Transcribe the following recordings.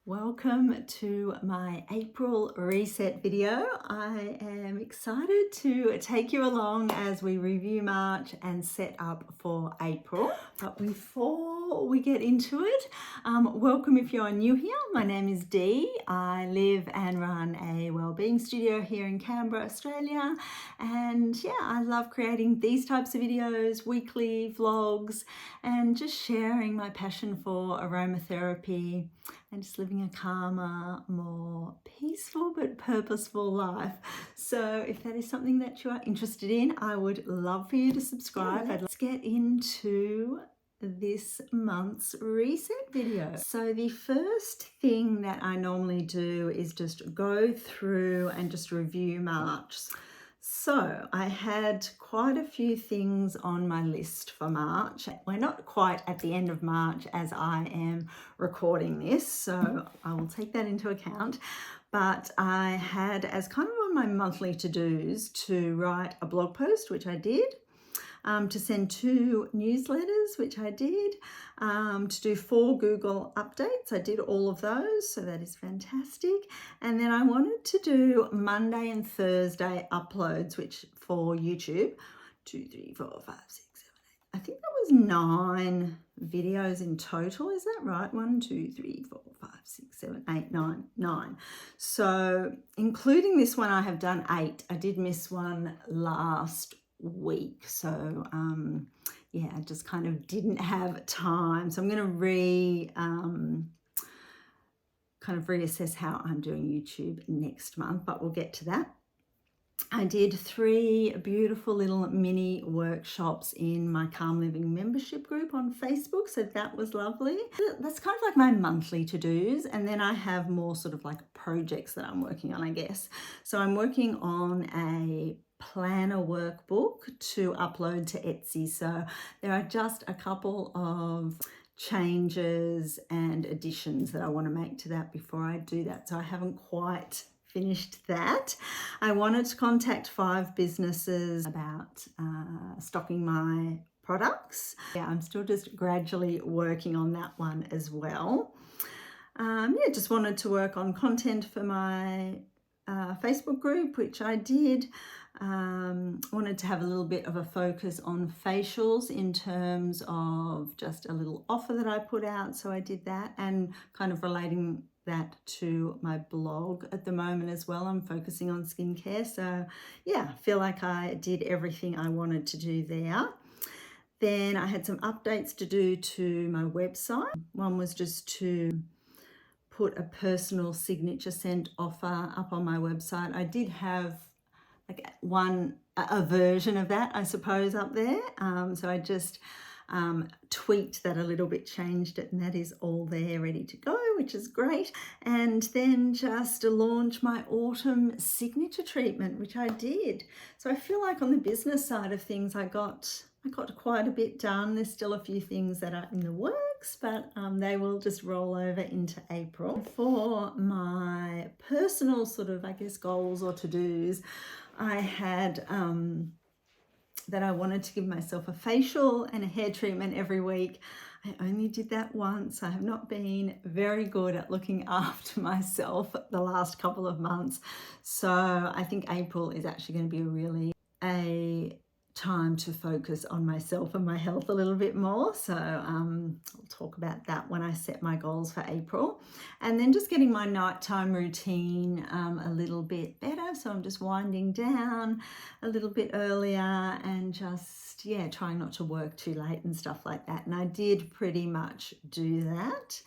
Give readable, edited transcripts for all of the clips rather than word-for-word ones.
Welcome to my April reset video. I am excited to take you along as we review March and set up for April. But before we get into it, welcome if you're new here. My name is Dee. I live and run a wellbeing studio here in Canberra, Australia. And yeah, I love creating these types of videos, weekly vlogs, and just sharing my passion for aromatherapy and just living a calmer, more peaceful but purposeful life. So if that is something that you are interested in, I would love for you to subscribe. Let's get into this month's reset video. So the first thing that I normally do is just go through and just review March. So I had quite a few things on my list for March. We're not quite at the end of March as I am recording this, so I will take that into account. But I had as kind of on my monthly to-dos to write a blog post, which I did, to send 2 newsletters, which I did, to do 4 Google updates. I did all of those, so that is fantastic. And then I wanted to do Monday and Thursday uploads, which for YouTube, 2, 3, 4, 5, 6, 7, 8. I think that was 9 videos in total. Is that right? 1, 2, 3, 4, 5, 6, 7, 8, 9. So including this one, I have done 8. I did miss one last week, so yeah, I just kind of didn't have time, so I'm going to kind of reassess how I'm doing YouTube next month, but we'll get to that. I did 3 beautiful little mini workshops in my Calm Living membership group on Facebook, so that was lovely. That's kind of like my monthly to-dos, and then I have more sort of like projects that I'm working on, I guess. So I'm working on a planner workbook to upload to Etsy. So there are just a couple of changes and additions that I want to make to that before I do that. So I haven't quite finished that. I wanted to contact 5 businesses about stocking my products. Yeah, I'm still just gradually working on that one as well. Yeah, just wanted to work on content for my Facebook group, which I did. Wanted to have a little bit of a focus on facials in terms of just a little offer that I put out, so I did that, and kind of relating that to my blog at the moment as well. I'm focusing on skincare, so yeah, I feel like I did everything I wanted to do there. Then I had some updates to do to my website. One was just to put a personal signature scent offer up on my website. I did have like a version of that, I suppose, up there. So I just tweaked that a little bit, changed it, and that is all there ready to go, which is great. And then just to launch my autumn signature treatment, which I did. So I feel like on the business side of things, I got quite a bit done. There's still a few things that are in the works, but they will just roll over into April. For my personal sort of, I guess, goals or to-dos, I had that I wanted to give myself a facial and a hair treatment every week. I only did that once. I have not been very good at looking after myself the last couple of months. So I think April is actually going to be really a time to focus on myself and my health a little bit more. So I'll talk about that when I set my goals for April. And then just getting my nighttime routine a little bit better. So I'm just winding down a little bit earlier and just, yeah, trying not to work too late and stuff like that. And I did pretty much do that.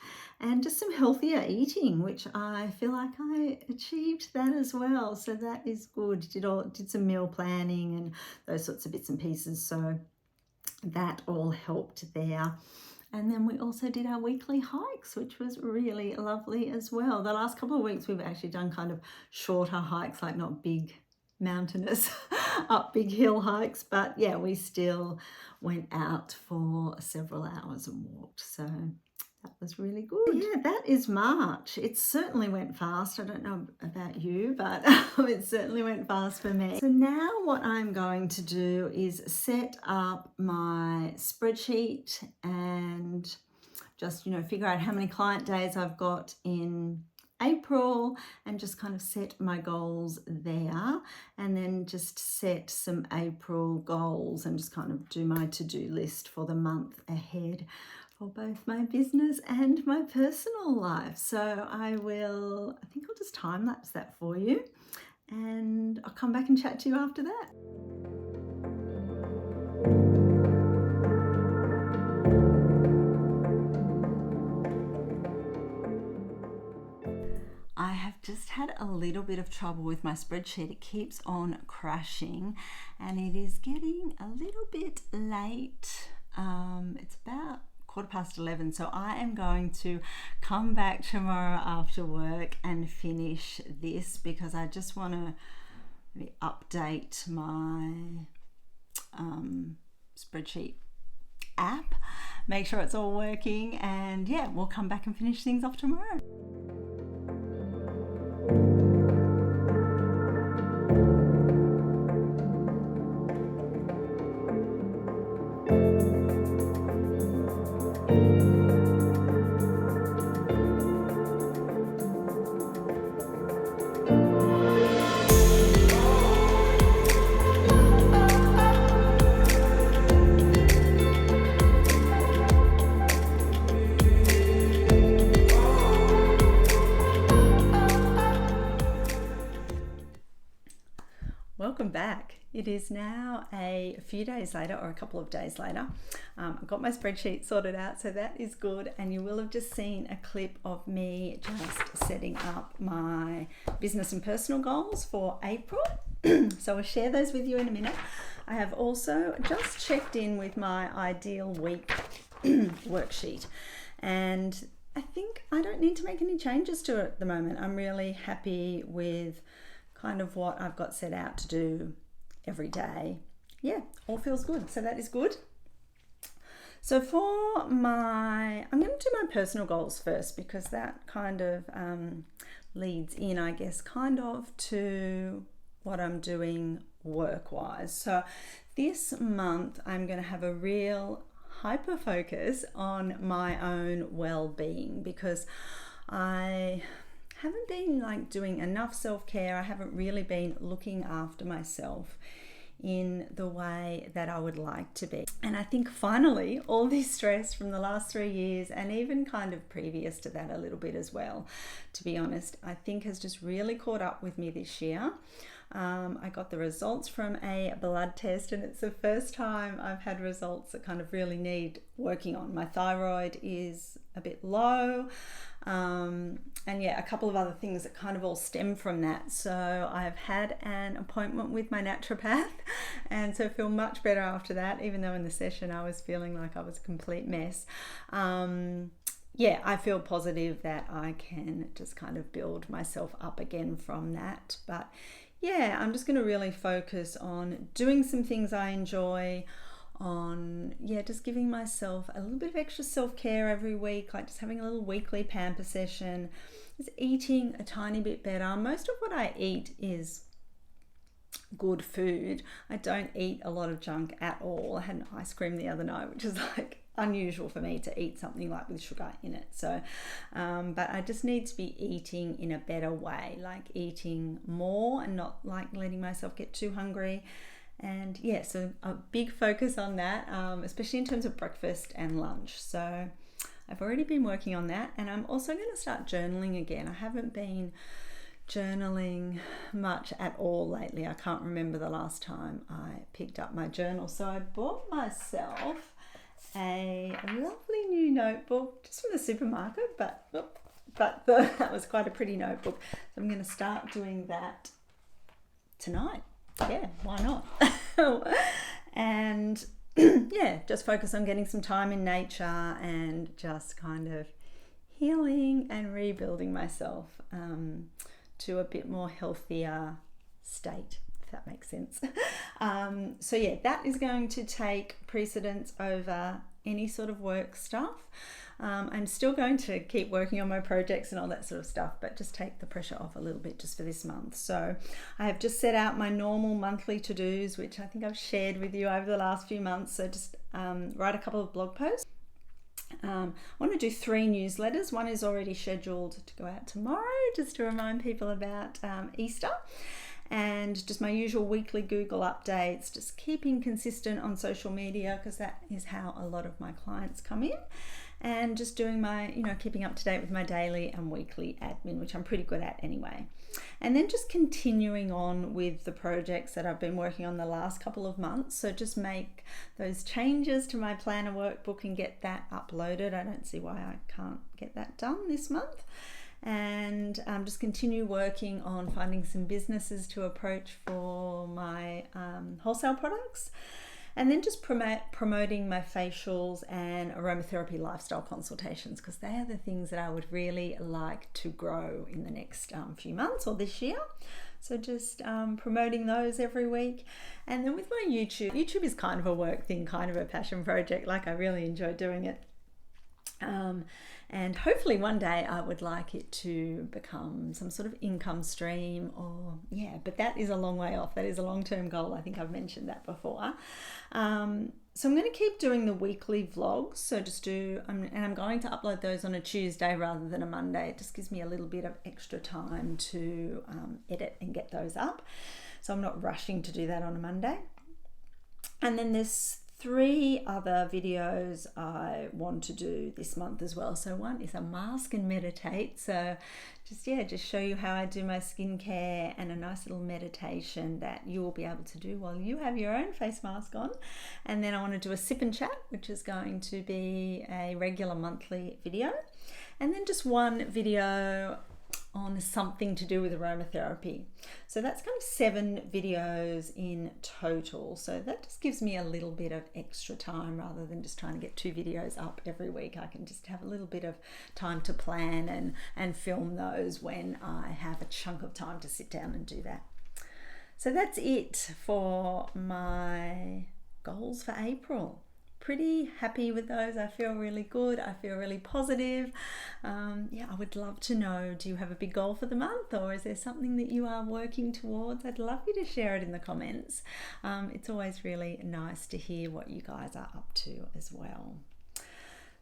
And just some healthier eating, which I feel like I achieved that as well. So that is good. Did some meal planning and those sorts of bits and pieces. So that all helped there. And then we also did our weekly hikes, which was really lovely as well. The last couple of weeks we've actually done kind of shorter hikes, like not big mountainous up big hill hikes, but yeah, we still went out for several hours and walked. So that was really good. Yeah, that is March. It certainly went fast. I don't know about you, but it certainly went fast for me. So now what I'm going to do is set up my spreadsheet and just, figure out how many client days I've got in April and just kind of set my goals there, and then just set some April goals and just kind of do my to-do list for the month ahead for both my business and my personal life. So I think I'll just time lapse that for you, and I'll come back and chat to you after that. I have just had a little bit of trouble with my spreadsheet. It keeps on crashing and it is getting a little bit late. It's about 11:15, so I am going to come back tomorrow after work and finish this, because I just want to update my spreadsheet app, make sure it's all working, and yeah, we'll come back and finish things off tomorrow. Welcome back. It is now a few days later, or a couple of days later. I've got my spreadsheet sorted out, so that is good. And you will have just seen a clip of me just setting up my business and personal goals for April. So I'll share those with you in a minute. I have also just checked in with my ideal week worksheet, and I think I don't need to make any changes to it at the moment. I'm really happy with kind of what I've got set out to do every day. Yeah, all feels good. So that is good. So I'm going to do my personal goals first, because that kind of leads in, I guess, kind of to what I'm doing work-wise. So this month, I'm going to have a real hyper focus on my own well-being, because I haven't been doing enough self-care. I haven't really been looking after myself in the way that I would like to be. And I think finally all this stress from the last 3 years, and even kind of previous to that a little bit as well, to be honest, I think has just really caught up with me this year. I got the results from a blood test, and it's the first time I've had results that kind of really need working on. My thyroid is a bit low, and yeah, a couple of other things that kind of all stem from that. So I've had an appointment with my naturopath, and so I feel much better after that, even though in the session I was feeling like I was a complete mess. Yeah, I feel positive that I can just kind of build myself up again from that. But yeah, I'm just going to really focus on doing some things I enjoy, on just giving myself a little bit of extra self-care every week, like just having a little weekly pamper session, just eating a tiny bit better. Most of what I eat is good food. I don't eat a lot of junk at all. I had an ice cream the other night, which is unusual for me to eat something with sugar in it. So but I just need to be eating in a better way, like eating more and not letting myself get too hungry. And yeah, so a big focus on that, especially in terms of breakfast and lunch. So I've already been working on that, and I'm also going to start journaling again. I haven't been journaling much at all lately. I can't remember the last time I picked up my journal. So I bought myself a lovely new notebook just from the supermarket, but that was quite a pretty notebook. So I'm going to start doing that tonight. Yeah, why not? And yeah, just focus on getting some time in nature and just kind of healing and rebuilding myself to a bit more healthier state, if that makes sense. So yeah, that is going to take precedence over any sort of work stuff. I'm still going to keep working on my projects and all that sort of stuff, but just take the pressure off a little bit just for this month. So I have just set out my normal monthly to-dos, which I think I've shared with you over the last few months. So just write a couple of blog posts I want to do 3 newsletters. One is already scheduled to go out tomorrow, just to remind people about Easter. And just my usual weekly Google updates, just keeping consistent on social media, because that is how a lot of my clients come in. And just doing my, keeping up to date with my daily and weekly admin, which I'm pretty good at anyway. And then just continuing on with the projects that I've been working on the last couple of months. So just make those changes to my planner workbook and get that uploaded. I don't see why I can't get that done this month. And just continue working on finding some businesses to approach for my wholesale products. And then just promoting my facials and aromatherapy lifestyle consultations, because they are the things that I would really like to grow in the next few months or this year. So just promoting those every week. And then with my YouTube is kind of a work thing, kind of a passion project. Like, I really enjoy doing it. And hopefully one day I would like it to become some sort of income stream, but that is a long way off. That is a long-term goal. I think I've mentioned that before. So I'm going to keep doing the weekly vlogs. So I'm going to upload those on a Tuesday rather than a Monday. It just gives me a little bit of extra time to edit and get those up. So I'm not rushing to do that on a Monday. And then there's 3 other videos I want to do this month as well. So one is a mask and meditate. So just show you how I do my skincare, and a nice little meditation that you will be able to do while you have your own face mask on. And then I want to do a sip and chat, which is going to be a regular monthly video. And then just one video on something to do with aromatherapy. So that's kind of 7 videos in total. So that just gives me a little bit of extra time rather than just trying to get 2 videos up every week. I can just have a little bit of time to plan and film those when I have a chunk of time to sit down and do that. So that's it for my goals for April. Pretty happy with those. I feel really good. I feel really positive. I would love to know, do you have a big goal for the month, or is there something that you are working towards? I'd love you to share it in the comments. It's always really nice to hear what you guys are up to as well.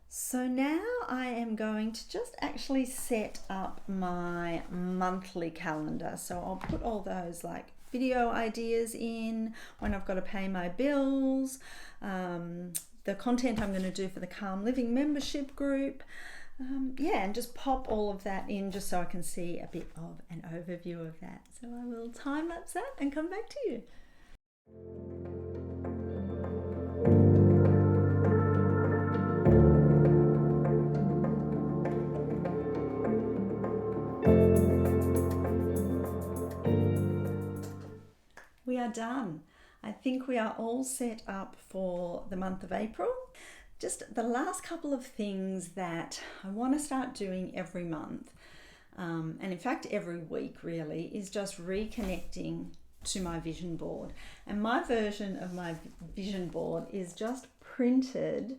So now I am going to just actually set up my monthly calendar. So I'll put all those video ideas in, when I've got to pay my bills, the content I'm going to do for the Calm Living membership group, and just pop all of that in just so I can see a bit of an overview of that. So I will time lapse that and come back to you. We are done. I think we are all set up for the month of April. Just the last couple of things that I want to start doing every month, and in fact every week really, is just reconnecting to my vision board. And my version of my vision board is just printed.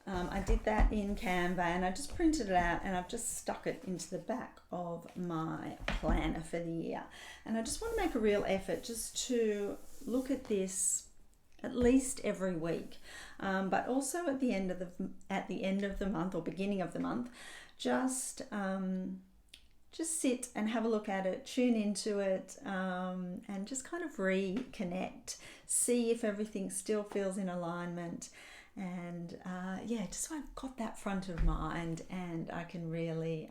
I did that in Canva, and I just printed it out and I've just stuck it into the back of my planner for the year. And I just want to make a real effort just to look at this at least every week, but also at the end of the month or beginning of the month, just sit and have a look at it, tune into it, and just kind of reconnect, see if everything still feels in alignment. And just so I've got that front of mind, and I can really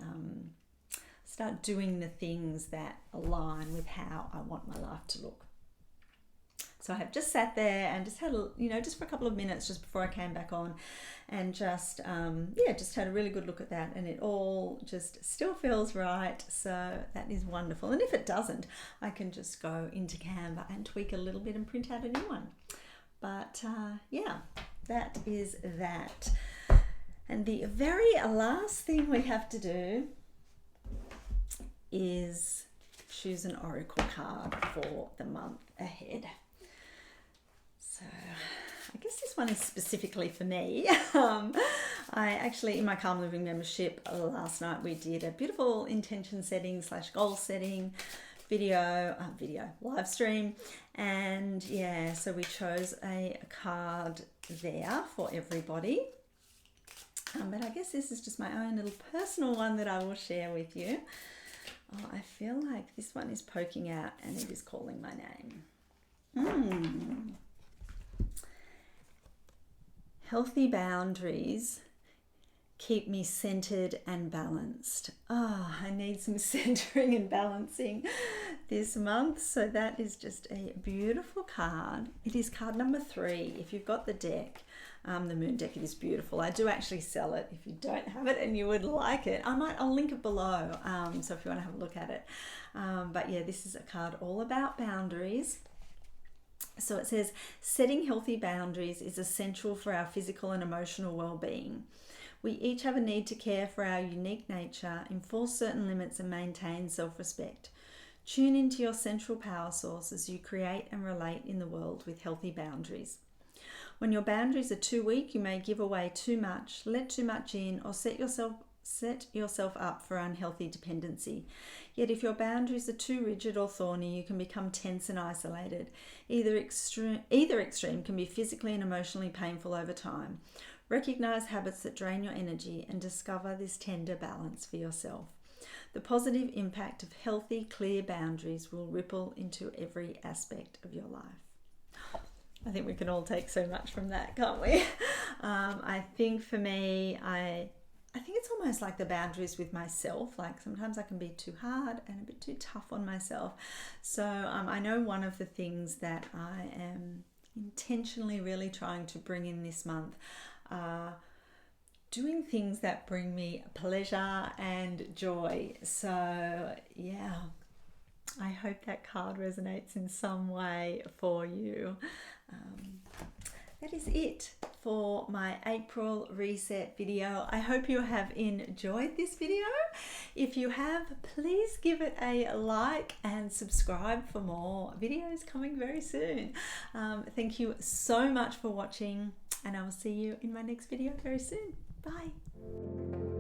start doing the things that align with how I want my life to look. So I have just sat there and just had just for a couple of minutes just before I came back on, and just had a really good look at that, and it all just still feels right. So that is wonderful. And if it doesn't, I can just go into Canva and tweak a little bit and print out a new one. But that is that. And the very last thing we have to do is choose an oracle card for the month ahead. So I guess this one is specifically for me. I actually, in my Calm Living membership last night, we did a beautiful intention setting / goal setting video live stream, and so we chose a card there for everybody. But I guess this is just my own little personal one that I will share with you. Oh, I feel like this one is poking out and it is calling my name. Healthy boundaries keep me centered and balanced. Oh, I need some centering and balancing this month. So that is just a beautiful card. It is card number 3. If you've got the deck, the moon deck, it is beautiful. I do actually sell it. If you don't have it and you would like it, I'll link it below. So if you want to have a look at it. But yeah, this is a card all about boundaries. So it says, setting healthy boundaries is essential for our physical and emotional well-being. We each have a need to care for our unique nature, enforce certain limits and maintain self-respect. Tune into your central power source as you create and relate in the world with healthy boundaries. When your boundaries are too weak, you may give away too much, let too much in, or set yourself up for unhealthy dependency. Yet if your boundaries are too rigid or thorny, you can become tense and isolated. Either extreme can be physically and emotionally painful over time. Recognize habits that drain your energy and discover this tender balance for yourself. The positive impact of healthy, clear boundaries will ripple into every aspect of your life. I think we can all take so much from that, can't we? I think for me, I think it's almost like the boundaries with myself. Like sometimes I can be too hard and a bit too tough on myself. So I know one of the things that I am intentionally really trying to bring in this month are doing things that bring me pleasure and joy. So yeah, I hope that card resonates in some way for you. That is it for my April reset video. I hope you have enjoyed this video. If you have, please give it a like and subscribe for more videos coming very soon. Thank you so much for watching, and I will see you in my next video very soon. Bye.